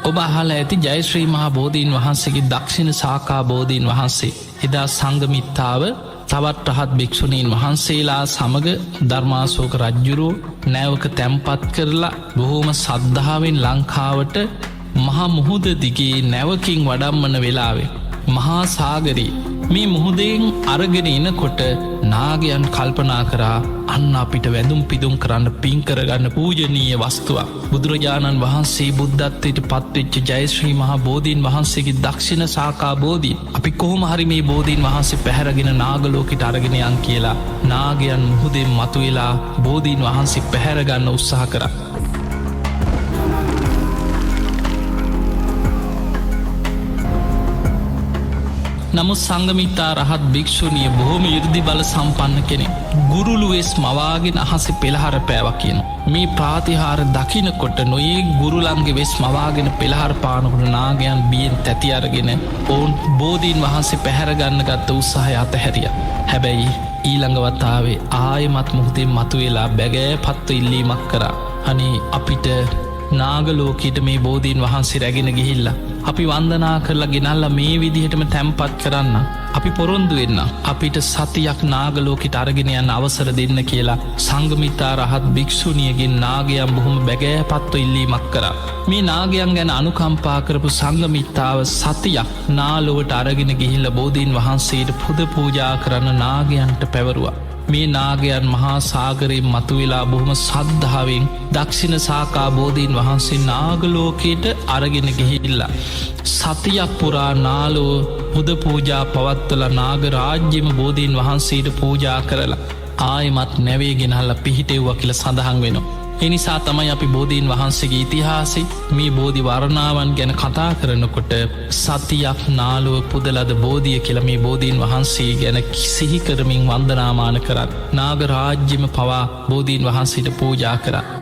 ඔබ අහලා ඇති ජයශ්‍රී මහා බෝධීන් වහන්සේගේ දක්ෂිණ සාකා බෝධීන් වහන්සේ එදා සංගමිත්තාව තවත් රහත් භික්ෂුණීන් වහන්සේලා සමග ධර්මාශෝක රජ්ජුරුවෝ නැවක තැම්පත් කරලා බොහෝම සද්ධාවෙන් ලංකාවට මහා මුහුද දිගේ නැවකින් වඩම්මන වෙලාවේ මහා සාගරී මේ මුහුදෙන් අරගෙන එනකොට නාගයන් කල්පනා කරා අන්න අපිට වැදුම් පිදුම් කරන්න පින් කරගන්න පූජනීය වස්තුවක්. බුදුරජාණන් වහන්සේ බුද්ධත්වයට පත්වෙච්ච ජයශ්‍රී මහා බෝධීන් වහන්සේගේ දක්ෂිණ සාකා බෝධීන් අපි කොහොම හරි මේ බෝධීන් වහන්සේ පැහැරගෙන නාගලෝකට අරගෙනයන් කියලා නාගයන් මුහුදෙන් මතුවෙලා බෝධීන් වහන්සේ පැහැරගන්න උත්සාහ කර. නමුත් සංගමිතා රහත් භික්ෂුණිය බොහොම යුද්ධි බල සම්පන්න කෙනෙ. ගුරුළුවෙස් මවාගෙන අහස පෙළහර පෑව කියන. මේ ප්‍රාතිහාර දකිනකොට නොයේ ගුරුලන්ගේ වෙස් මවාගෙන පෙළහර පානකට නාගයන් බියෙන් තැති අරගෙන ඔවුන් බෝධීන් වහන්සේ පැහැරගන්න ගත්ත උත්සාහය අතහැරිය. හැබැයි ඊළඟවතාවේ ආයමත් මුහදේ මතුවෙලා බැගෑ පත්ව ඉල්ලීමක් කරා. අනේ අපිට නාගලෝකීට මේ බෝධීන් වහන්සේ රැගෙන ගිහිල්ලා අපි වන්දනා කරලා ගෙනල්ල මේ විදිහටම තැම්පත් කරන්න අපි පොරොන්දු වෙන්න අපිට සතියක් නාගලෝකට අරගෙන යන්න අවසර දෙන්න කියලා සංගමිතා රහත් භික්ෂුණියගෙන් නාගයම් බොහොම බැගෑ පත්ව ඉල්ලීමක් කරා. මේ නාගයන් ගැන අනුකම්පා කරපු සංගමිත්තාව සතියක් නාලොවට අරගෙන ගිහිල්ල බෝධීන් වහන්සේට පුද පූජා කරන්න නාගයන්ට පැවරුවා. මේ නාගයන් මහා සාගරයෙන් මතුවෙලා බොහොම සද්ධාවෙන් දක්ෂිණ සාකා බෝධීන් වහන්සේ නාගලෝකයට අරගෙන ගිහිල්ලා. සතියක් පුරා නාලෝ පුද පූජා පවත්වල නාග රාජ්‍යම බෝධීන් වහන්සේට පූජා කරලා ආයමත් නැවේ ගෙනහල්ල පිහිටෙව්ව කියල සඳහන් වෙනවා. එනිසා තමයි අපි බෝධීන් වහන්සේගේ ඉතිහාසි මේ බෝධි වරණාවන් ගැන කතා කරනකොට සතියක් නාලුව පුදලද බෝධිය කියල මේ බෝධීන් වහන්සේ ගැන සිහි කරමින් වන්දනාමාන කරත් නාග රාජ්‍යම පවා බෝධීන් වහන්සේට පූජා කරා.